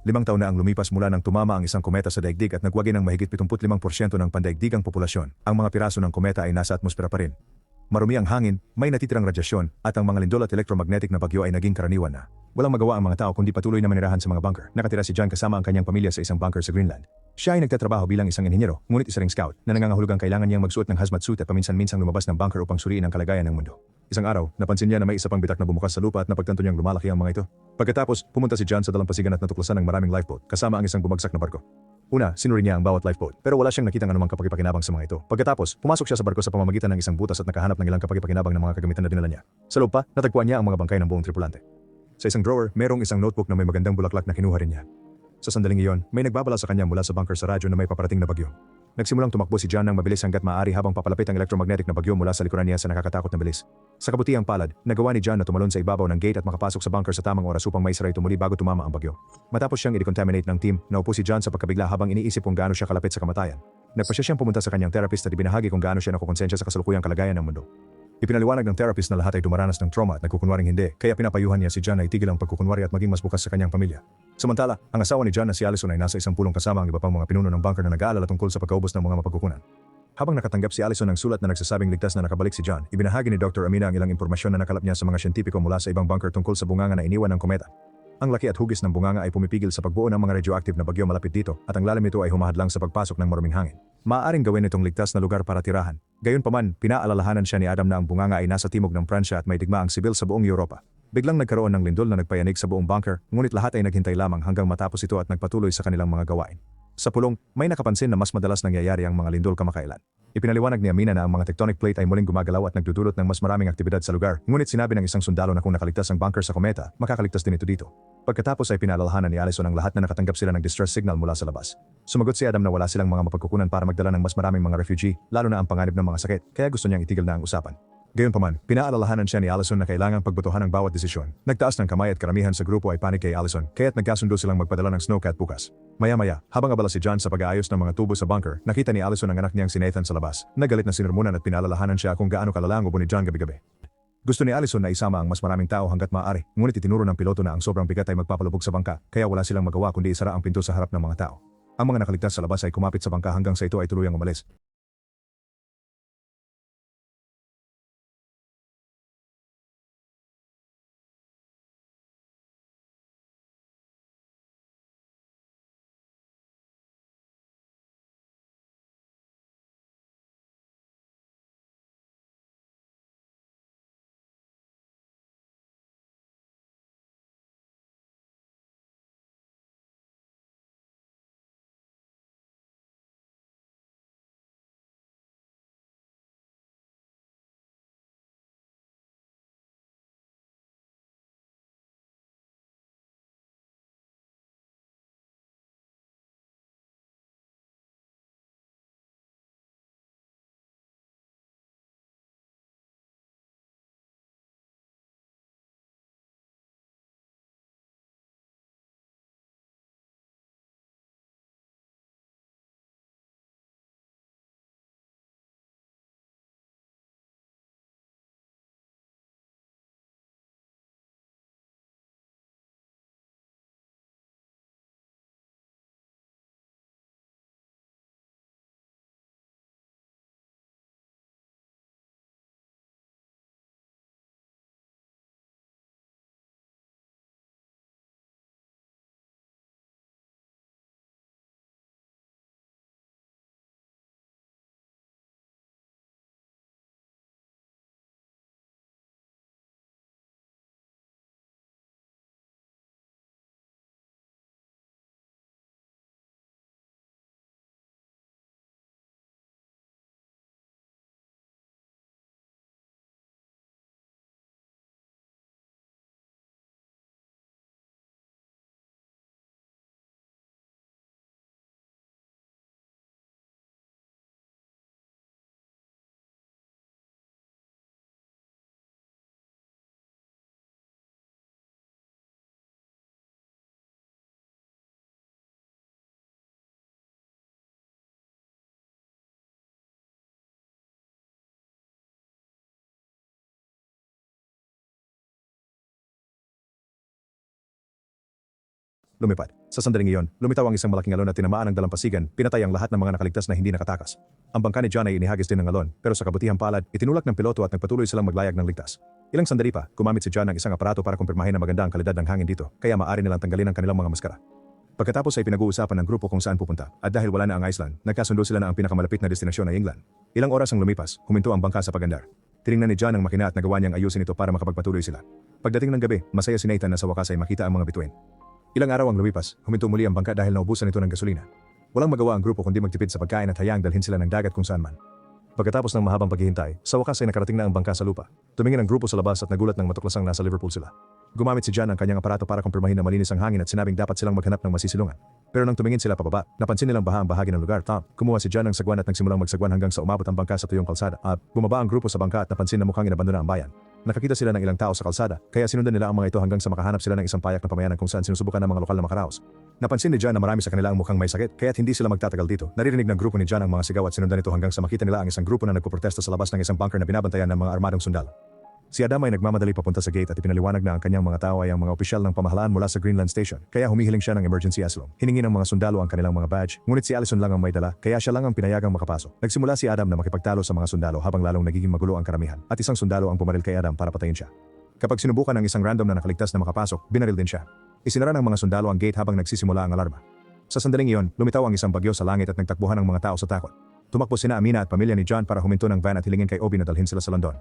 5 taon na ang lumipas mula nang tumama ang isang kometa sa daigdig at nagwagi ng mahigit 75% ng pandaigdigang populasyon. Ang mga piraso ng kometa ay nasa atmosfera pa rin. Marumi ang hangin, may natitirang radyasyon, at ang mga lindol at electromagnetic na bagyo ay naging karaniwan na. Walang magawa ang mga tao kundi patuloy na manirahan sa mga bunker. Nakatira si John kasama ang kanyang pamilya sa isang bunker sa Greenland. Siya ay nagtatrabaho bilang isang inhenyero, ngunit isa ring scout na nangangahulugang kailangan niyang magsuot ng hazmat suit at paminsan-minsang lumabas ng bunker upang suriin ang kalagayan ng mundo. Isang araw, napansin niya na may isa pang bitak na bumukas sa lupa at napagtanto niyang lumalaki ang mga ito. Pagkatapos, pumunta si John sa dalampasigan at natuklasan ng maraming lifeboat, kasama ang isang bumagsak na barko. Una, sinuri niya ang bawat lifeboat, pero wala siyang nakitang anumang kapakipakinabang sa mga ito. Pagkatapos, pumasok siya sa barko sa pamamagitan ng isang butas at nakahanap ng ilang kapakipakinabang ng mga kagamitan na dinala niya. Sa loob pa, natagpuan niya ang mga bangkay ng buong tripulante. Sa isang drawer, merong isang notebook na may magandang bulaklak na kinuha rin niya. Sa sandaling iyon, may nagbabala sa kanya mula sa bunker sa radyo na may paparating na bagyo. Nagsimulang tumakbo si John ng mabilis hanggat maaari habang papalapit ang electromagnetic na bagyo mula sa likuran niya sa nakakatakot na bilis. Sa kabutihang palad, nagawa ni John na tumalon sa ibabaw ng gate at makapasok sa bunker sa tamang oras upang maisara ito muli bago tumama ang bagyo. Matapos siyang i-decontaminate ng team, naupo si John sa pagkabigla habang iniisip kung gaano siya kalapit sa kamatayan. Nagpasya siyang pumunta sa kanyang therapist at ibinahagi kung gaano siya nakukonsensya sa kasalukuyang kalagayan ng mundo. Ipinaliwanag ng therapist na lahat ay dumaranas ng trauma at nagkukunwaring hindi, kaya pinapayuhan niya si John na itigil ang pagkukunwari at maging mas bukas sa kanyang pamilya. Samantala, ang asawa ni John na si Allison ay nasa isang pulong kasama ang iba pang mga pinuno ng bunker na nag-aalala tungkol sa pagkaubos ng mga mapagkukunan. Habang nakatanggap si Allison ng sulat na nagsasabing ligtas na nakabalik si John, ibinahagi ni Dr. Amina ang ilang impormasyon na nakalap niya sa mga siyentipiko mula sa ibang bunker tungkol sa bunganga na iniwan ng kometa. Ang laki at hugis ng bunganga ay pumipigil sa pagbuo ng mga radioactive na bagyo malapit dito at ang lalim nito ay humahadlang sa pagpasok ng maruming hangin. Maaaring gawin itong ligtas na lugar para tirahan. Gayunpaman, pinaalalahanan siya ni Adam na ang bunganga ay nasa timog ng Pransya at may digmaang sibil sa buong Europa. Biglang nagkaroon ng lindol na nagpayanig sa buong bunker, ngunit lahat ay naghintay lamang hanggang matapos ito at nagpatuloy sa kanilang mga gawain. Sa pulong, may nakapansin na mas madalas nangyayari ang mga lindol kamakailan. Ipinaliwanag ni Amina na ang mga tectonic plate ay muling gumagalaw at nagdudulot ng mas maraming aktibidad sa lugar, ngunit sinabi ng isang sundalo na kung nakaligtas ang bunker sa kometa, makakaligtas din ito dito. Pagkatapos ay pinaalalahanan ni Allison ang lahat na nakatanggap sila ng distress signal mula sa labas. Sumagot si Adam na wala silang mga mapagkukunan para magdala ng mas maraming mga refugee, lalo na ang panganib ng mga sakit, kaya gusto niyang itigil na ang usapan. Gayunpaman, pinaalalahanan siya ni Allison na kailangang pagbotohan ang bawat desisyon. Nagtaas ng kamay at karamihan sa grupo ay panik kay Allison, kaya't nagkasundo silang magpadala ng snowcat bukas. Maya-maya, habang abala si John sa pag-aayos ng mga tubo sa bunker, nakita ni Allison ang anak niyang si Nathan sa labas. Nagalit na sinirmunan at pinaalalahanan siya kung gaano kalala ang ubo ni John gabi-gabi. Gusto ni Allison na isama ang mas maraming tao hanggat maaari, ngunit itinuro ng piloto na ang sobrang bigat ay magpapalubog sa bangka, kaya wala silang magawa kundi isara ang pinto sa harap ng mga tao. Ang mga nakaligtas sa labas ay kumapit sa bangka hanggang sa ito ay tuluyang umalis. lumipad. Sa sandaling iyon, lumitaw ang isang malaking alon at tinamaan ng dalampasigan, pinatay ang lahat ng mga nakaligtas na hindi nakatakas. Ang bangka ni John ay inihagis din ng alon, pero sa kabutihang palad, itinulak ng piloto at nagpatuloy silang maglayag ng ligtas. Ilang sandali pa, gumamit si John ng isang aparato para kumpirmahin na maganda ang kalidad ng hangin dito, kaya maaari nilang tanggalin ang kanilang mga maskara. Pagkatapos ay pinag-uusapan ng grupo kung saan pupunta, at dahil wala na ang Iceland, nagkasundo sila na ang pinakamalapit na destinasyon ay England. Ilang oras ang lumipas, huminto ang bangka sa pagandar. Tiningnan ni John ang makina at nagawa niyang ayusin ito para makapagpatuloy sila. Pagdating ng gabi, masaya si Nathan na sa wakas ay makita ang mga bituin. Ilang araw ang lumipas, huminto muli ang bangka dahil naubusan ito ng gasolina. Walang magawa ang grupo kundi magtipid sa pagkain at hayaang dalhin sila ng dagat kung saan man. Pagkatapos ng mahabang paghihintay, sa wakas ay nakarating na ang bangka sa lupa. Tumingin ang grupo sa labas at nagulat nang matuklasang nasa Liverpool sila. Gumamit si John ang kanyang aparato para kumpirmahin na malinis ang hangin at sinabing dapat silang maghanap ng masisilungan. Pero nang tumingin sila pababa, napansin nilang baha ang bahagi ng lugar. Kumuha si John ng sagwan at nagsimulang magsagwan hanggang sa umabot ang bangka sa tuyong kalsada. At bumaba ang grupo sa bangka at napansin na mukhang inabandona ang bayan. Nakakita sila ng ilang tao sa kalsada, kaya sinundan nila ang mga ito hanggang sa makahanap sila ng isang payak na pamayanan kung saan sinusubukan ng mga lokal na makaraos. Napansin ni John na marami sa kanila ang mukhang may sakit, kaya't hindi sila magtatagal dito. Naririnig ng grupo ni John ang mga sigaw at sinundan ito hanggang sa makita nila ang isang grupo na nagpoprotesta sa labas ng isang bunker na binabantayan ng mga armadong sundalo. Si Adam ay nagmamadali papunta sa gate at ipinaliwanag na ang kanyang mga tao ay ang mga opisyal ng pamahalaan mula sa Greenland Station, kaya humihiling siya ng emergency asylum. Hiningi ng mga sundalo ang kanilang mga badge, ngunit si Allison lang ang may dala, kaya siya lang ang pinayagang makapasok. Nagsimula si Adam na makipagtalo sa mga sundalo habang lalong nagiging magulo ang karamihan, at isang sundalo ang pumaril kay Adam para patayin siya. Kapag sinubukan ng isang random na nakaligtas na makapasok, binaril din siya. Isinara ng mga sundalo ang gate habang nagsisimula ang alarma. Sa sandaling iyon, lumitaw ang isang bagyo sa langit at nagtakbuhan ang mga tao sa takot. Tumakbo sina Amina at pamilya ni John para huminto ng van at hilingin kay Obi na dalhin sila sa London.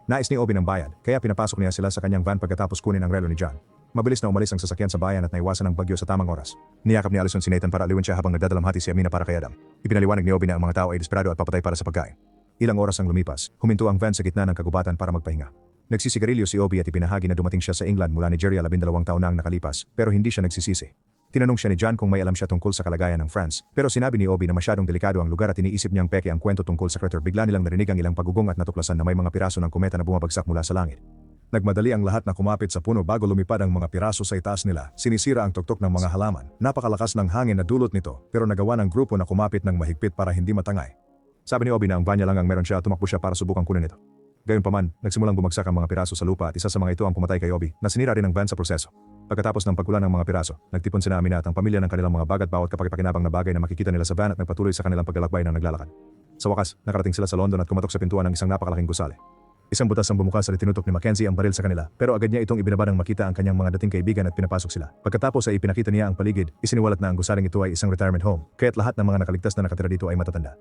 Nais ni Obi ng bayad, kaya pinapasok niya sila sa kanyang van pagkatapos kunin ang relo ni John. Mabilis na umalis ang sasakyan sa bayan at naiwasan ang bagyo sa tamang oras. Niyakap ni Allison si Nathan para aliwin siya habang nagdadalamhati si Amina para kay Adam. Ipinaliwanag ni Obi na ang mga tao ay desperado at papatay para sa pagkain. Ilang oras ang lumipas, huminto ang van sa gitna ng kagubatan para magpahinga. Nagsisigarilyo si Obi at ipinahagi na dumating siya sa England mula Nigeria 12 taon na ang nakalipas, pero hindi siya nagsisisi. Tinanong siya ni John kung may alam siya tungkol sa kalagayan ng France, pero sinabi ni Obi na masyadong delikado ang lugar at iniisip niyang peke ang kwento tungkol sa crater. Bigla nilang narinig ang ilang pagugong at natuklasan na may mga piraso ng kometa na bumabagsak mula sa langit. Nagmadali ang lahat na kumapit sa puno bago lumipad ang mga piraso sa itaas nila. Sinisira ang tuktok ng mga halaman. Napakalakas ng hangin na dulot nito, pero nagawa ng grupo na kumapit ng mahigpit para hindi matangay. Sabi ni Obi na ang van niya lang ang meron siya, tumakbo siya para subukang kunin ito. Gayunpaman, nagsimulang bumagsak ang mga piraso sa lupa at isa sa mga ito ang pumatay kay Obi, na sinira rin ang van sa proseso. Pagkatapos ng pagkulan ng mga piraso, nagtipon sina Amina at ang pamilya ng kanilang mga bag at bawat kapaki-pakinabang na bagay na makikita nila sa van at nagpatuloy sa kanilang paglalakbay ng naglalakad. Sa wakas, nakarating sila sa London at kumatok sa pintuan ng isang napakalaking gusali. Isang butas ang bumukas at tinutok ni Mackenzie ang baril sa kanila, pero agad niya itong ibinaba nang makita ang kanyang mga dating kaibigan at pinapasok sila. Pagkatapos ay ipinakita niya ang paligid, isiniwalat na ang gusaling ito ay isang retirement home, kaya't lahat ng mga nakaligtas na nakatira dito ay matatanda.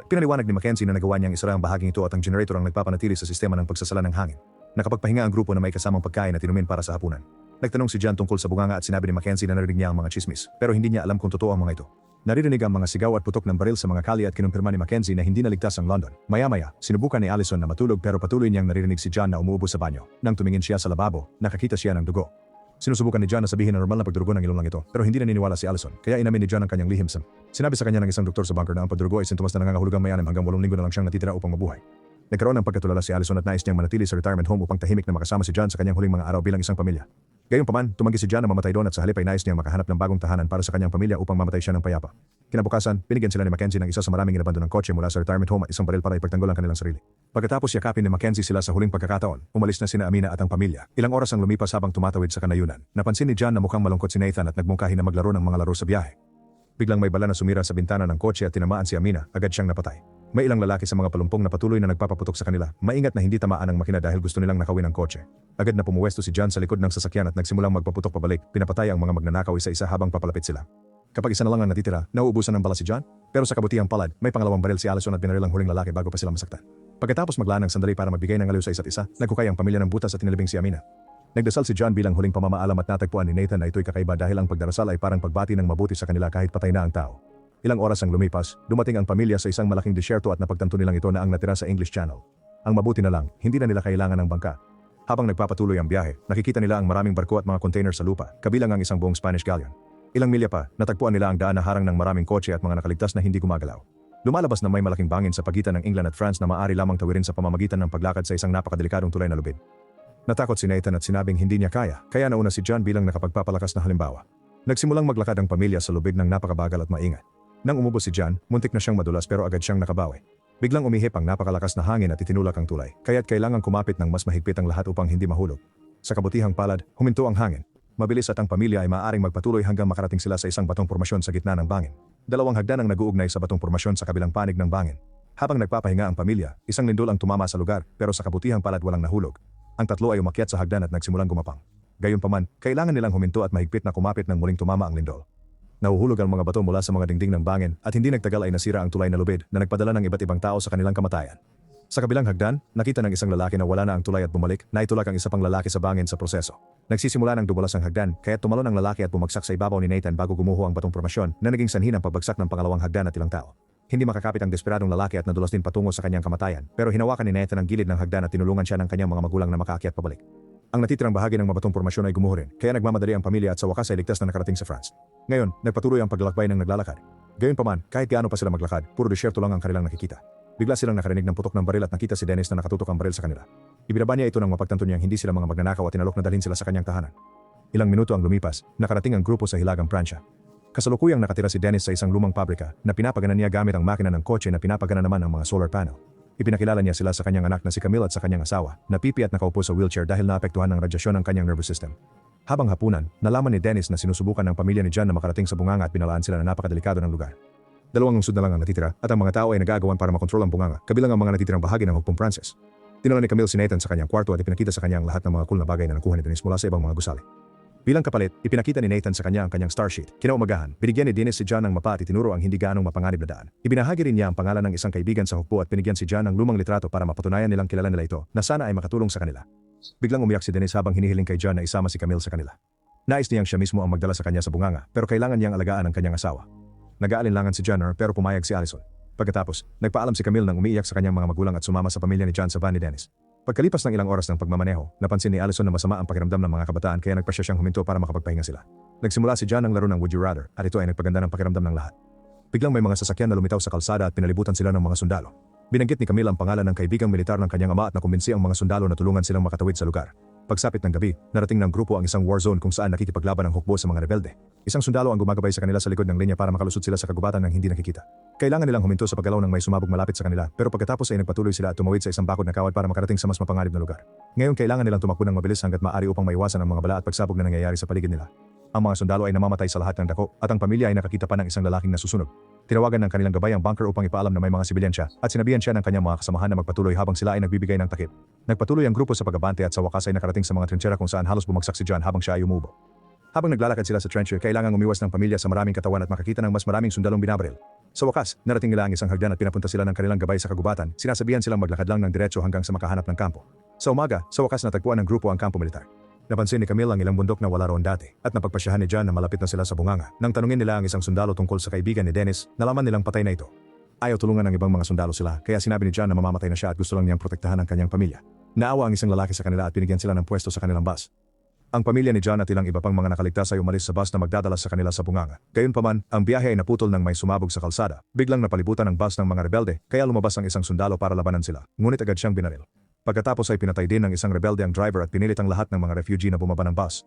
Pinaliwanag ni Mackenzie na nagawa niyang isara ang bahaging ito at ang generator ang nagpapanatili sa sistema ng pagsasala ng hangin. Nakapagpahinga ang grupo na may kasamang pagkain at inumin para sa hapunan. Nagtanong si John tungkol sa bunganga at sinabi ni Mackenzie na narinig niya ang mga chismis, pero hindi niya alam kung totoo ang mga ito. Naririnig ang mga sigaw at putok ng baril sa mga kalye at kinumpirma ni Mackenzie na hindi naligtas ang London. Maya-maya, sinubukan ni Allison na matulog pero patuloy niyang naririnig si John na umuubo sa banyo. Nang tumingin siya sa lababo, nakakita siya ng dugo. Sinusubukan ni John na sabihin na normal na pagdurugo ng ilong lang ito, pero hindi naniniwala si Allison, kaya inamin ni John ang kanyang lihim. Sinabi sa kanya ng isang doktor sa bunker na ang pagdurugo ay sintomas na nangangahulugang may 6 hanggang 8 linggo na lang siyang natitira upang mabuhay. Nagkaroon ng pagkatulala si Allison at nais niyang manatili sa retirement home upang tahimik na makasama si John sa kanyang huling mga araw bilang isang pamilya. Gayunpaman, tumanggi si John na mamatay doon at sa halip ay nais niyang makahanap ng bagong tahanan para sa kanyang pamilya upang mamatay siya ng payapa. Kinabukasan, binigyan sila ni Mackenzie ng isa sa maraming inabandonang kotse mula sa retirement home at isang baril para ipagtanggol ang kanilang sarili. Pagkatapos yakapin ni Mackenzie sila sa huling pagkakataon, umalis na sina Amina at ang pamilya. Ilang oras ang lumipas habang tumatawid sa kanayunan. Napansin ni John na mukhang malungkot si Nathan at nagmungkahi na maglaro ng mga laro sa biyahe. Biglang may bala na sumira sa bintana ng kotse at tinamaan si Amina, agad siyang napatay. May ilang lalaki sa mga palumpong na patuloy na nagpapaputok sa kanila, maingat na hindi tamaan ang makina dahil gusto nilang nakawin ang kotse. Agad na pumuwesto si John sa likod ng sasakyan at nagsimulang magpaputok pabalik, pinapatay ang mga magnanakaw isa-isa habang papalapit sila. Kapag isa na lang ang natitira, nauubusan ng bala si John, pero sa kabutihang palad, may pangalawang baril si Allison at binaril ang huling lalaki bago pa sila masaktan. Pagkatapos maglaan ng sandali para magbigay ng aliw sa isa't isa, nagkukay ang pamilya ng butas at tinalibing si Amina. Nagdasal si John bilang huling pamamaalam at natagpuan ni Nathan na ito'y kakaiba dahil ang pagdarasal ay parang pagbati ng mabuti sa kanila kahit patay na ang tao. Ilang oras ang lumipas, dumating ang pamilya sa isang malaking disyerto at napagtanto nilang ito na ang natira sa English Channel. Ang mabuti na lang, hindi na nila kailangan ng bangka. Habang nagpapatuloy ang biyahe, nakikita nila ang maraming barko at mga container sa lupa, kabilang ang isang buong Spanish galleon. Ilang milya pa, natagpuan nila ang daan na harang ng maraming kotse at mga nakaligtas na hindi gumagalaw. Lumalabas na may malaking bangin sa pagitan ng England at France na maaari lamang tawirin sa pamamagitan ng paglakad sa isang napakadelikadong tulay na lubid. Natakot si Nathan at sinabing hindi niya kaya nauna si John bilang nakapagpapalakas na halimbawa. Nagsimulang maglakad ang pamilya sa lubid ng napakabagal at maingat. Nang umubos si John, muntik na siyang madulas pero agad siyang nakabawi. Biglang umihip ang napakalakas na hangin at itinulak ang tulay, kaya't kailangang kumapit ng mas mahigpit ang lahat upang hindi mahulog. Sa kabutihang palad, huminto ang hangin. mabilis at ang pamilya ay maaaring magpatuloy hanggang makarating sila sa isang batong formasyon sa gitna ng bangin. Dalawang hagdan ang nag-uugnay sa batong formasyon sa kabilang panig ng bangin. Habang nagpapahinga ang pamilya, isang lindol ang tumama sa lugar pero sa kabutihang palad walang nahulog. Ang tatlo ay umakyat sa hagdan at nagsimulang gumapang. Gayunpaman, kailangan nilang huminto at mahigpit na kumapit nang muling tumama ang lindol. Nahuhulog ang mga bato mula sa mga dingding ng bangin at hindi nagtagal ay nasira ang tulay na lubid na nagpadala ng iba't ibang tao sa kanilang kamatayan. Sa kabilang hagdan, nakita ng isang lalaki na wala na ang tulay at bumalik, naitulak ang isa pang lalaki sa bangin sa proseso. Nagsisimula ng dumulas ang hagdan, kaya tumalon ang lalaki at bumagsak sa ibabaw ni Nathan bago gumuho ang batong formasyon na naging sanhi ng pagbagsak ng pangalawang hagdan at ilang tao. Hindi makakapit ang desperadong lalaki at nadulas din patungo sa kanyang kamatayan, pero hinawakan ni Nathan ang gilid ng hagdan at tinulungan siya ng kanyang mga magulang na makaakyat pabalik. Ang natitirang bahagi ng mabatong formasyon ay gumuho rin, kaya nagmamadali ang pamilya at sa wakas ay ligtas na nakarating sa France. Ngayon, nagpatuloy ang paglalakbay ng naglalakad. Gayunpaman, kahit gaano pa sila maglakad, puro desyerto lang ang kanilang nakikita. Bigla silang nakarinig ng putok ng baril at nakita si Dennis na nakatutok ang baril sa kanila. Ibinaba niya ito nang mapagtanto niyang hindi sila mga magnanakaw at tinalok na dalhin sila sa kanyang tahanan. Ilang minuto ang lumipas, nakarating ang grupo sa Hilagang Pransya. Kasalukuyang nakatira si Dennis sa isang lumang pabrika na pinapagana niya gamit ang makina ng kotse na pinapagana naman ng mga solar panel. Ipinakilala niya sila sa kanyang anak na si Camille at sa kanyang asawa, na pipi at nakaupo sa wheelchair dahil naapektuhan ng radyasyon ang kanyang nervous system. Habang hapunan, nalaman ni Dennis na sinusubukan ng pamilya ni John na makarating sa bunganga at pinalaan sila na napakadelikado ng lugar. Dalawang lungsod na lang ang natitira at ang mga tao ay nag-aagawan para makontrol ang bunganga, kabilang ang mga natitirang bahagi ng Hugpong Frances. Tinala ni Camille si Nathan sa kanyang kwarto at ipinakita sa kanya ang lahat ng mga cool na bagay na nakuha ni Dennis mula sa ibang mga gusali. Bilang kapalit, ipinakita ni Nathan sa kanya ang kanyang star sheet. Kinaumagahan, binigyan ni Dennis si John ng mapa at itinuro ang hindi gaanong mapanganib na daan. Ibinahagi rin niya ang pangalan ng isang kaibigan sa hukbo at pinigyan si John ng lumang litrato para mapatunayan nilang kilala nila ito na sana ay makatulong sa kanila. Biglang umiyak si Dennis habang hinihiling kay John na isama si Camille sa kanila. Nais niyang siya mismo ang magdala sa kanya sa bunganga pero kailangan niyang alagaan ang kanyang asawa. Nag-aalinlangan si John pero pumayag si Allison. Pagkatapos, nagpaalam si Camille nang umiiyak sa kanyang mga magulang at sumama sa pamilya ni John sa van ni Dennis. Pagkalipas ng ilang oras ng pagmamaneho, napansin ni Allison na masama ang pakiramdam ng mga kabataan kaya nagpasya siyang huminto para makapagpahinga sila. Nagsimula si John ng laro ng Would You Rather at ito ay nagpaganda ng pakiramdam ng lahat. Biglang may mga sasakyan na lumitaw sa kalsada at pinalibutan sila ng mga sundalo. Binanggit ni Camille ang pangalan ng kaibigang militar ng kanyang ama at nakumbinsi ang mga sundalo na tulungan silang makatawid sa lugar. Pagsapit ng gabi, narating ng grupo ang isang war zone kung saan nakikipaglaban ang hukbo sa mga rebelde. Isang sundalo ang gumagabay sa kanila sa likod ng linya para makalusot sila sa kagubatan ng hindi nakikita. Kailangan nilang huminto sa paggalaw ng may sumabog malapit sa kanila, pero pagkatapos ay nagpatuloy sila at tumawid sa isang bakod na kawad para makarating sa mas mapanganib na lugar. Ngayon kailangan nilang tumakbo ng mabilis hanggat maaari upang maiwasan ang mga bala at pagsabog na nangyayari sa paligid nila. Ang mga sundalo ay namamatay sa lahat ng dako at ang pamilya ay nakakita pa ng isang lalaking nasusunog. Tinawagan ng kanilang gabay ang bunker upang ipaalam na may mga sibilyan siya at sinabihan siya ng kanyang mga kasamahan na magpatuloy habang sila ay nagbibigay ng takip. Nagpatuloy ang grupo sa pag-abante at sa wakas ay nakarating sa mga trinchera kung saan halos bumagsak si John habang siya ay umubo. Habang naglalakad sila sa trencher, kailangang umiwas ng pamilya sa maraming katawan at makakita ng mas maraming sundalong binabaril. Sa wakas, narating nila ang isang hagdan at pinapunta sila ng kanilang gabay sa kagubatan, sinasabihan silang maglakad lang ng diretso hanggang sa makahanap ng kampo. Sa umaga, sa wakas natagpuan ng grupo ang kampo militar. Napansin ni Camille ang ilang bundok na wala roon dati at napagpasyahan ni John na malapit na sila sa bunganga. Nang tanungin nila ang isang sundalo tungkol sa kaibigan ni Dennis, nalaman nilang patay na ito. Ayaw tulungan ng ibang mga sundalo sila kaya sinabi ni John na mamamatay na siya at gusto lang niyang protektahan ang kanyang pamilya. Naawa ang isang lalaki sa kanila at binigyan sila ng pwesto sa kanilang bus. Ang pamilya ni John at ilang iba pang mga nakaligtas ay umalis sa bus na magdadala sa kanila sa bunganga. Gayunpaman, ang biyahe ay naputol nang may sumabog sa kalsada. Biglang napalibutan ang bus ng mga rebelde kaya lumabas ang isang sundalo para labanan sila. Ngunit agad siyang binaril. Pagkatapos ay pinatay din ng isang rebelde ang driver at pinilit ang lahat ng mga refugee na bumaba ng bus.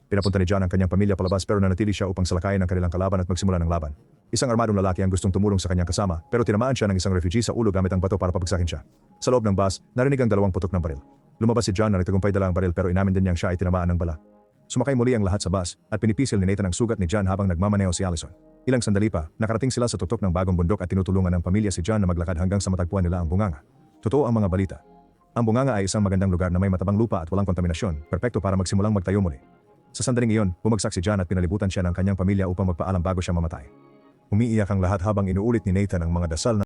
Pinapunta ni John ang kanyang pamilya palabas pero nanatili siya upang salakayin ang kanilang kalaban at magsimula ng laban. Isang armadong lalaki ang gustong tumulong sa kanyang kasama pero tinamaan siya ng isang refugee sa ulo gamit ang bato para pabagsakin siya. Sa loob ng bus, narinig ang dalawang putok ng baril. Lumabas si John na nagtagumpay dala ang baril pero inamin din niyang siya ay tinamaan ng bala. Sumakay muli ang lahat sa bus at pinipisil ni Nathan ang sugat ni John habang nagmamaneho si Allison. Ilang sandali pa, nakarating sila sa tutok ng bagong bundok at tinutulungan ng pamilya si John na maglakad hanggang sa matagpuan nila ang bunganga. Totoo ang mga balita. Ang bunganga ay isang magandang lugar na may matabang lupa at walang kontaminasyon, perpekto para magsimulang magtayo muli. Sa sandaling iyon, bumagsak si John at pinalibutan siya ng kanyang pamilya upang magpaalam bago siya mamatay. Umiiyak ang lahat habang inuulit ni Nathan ang mga dasal na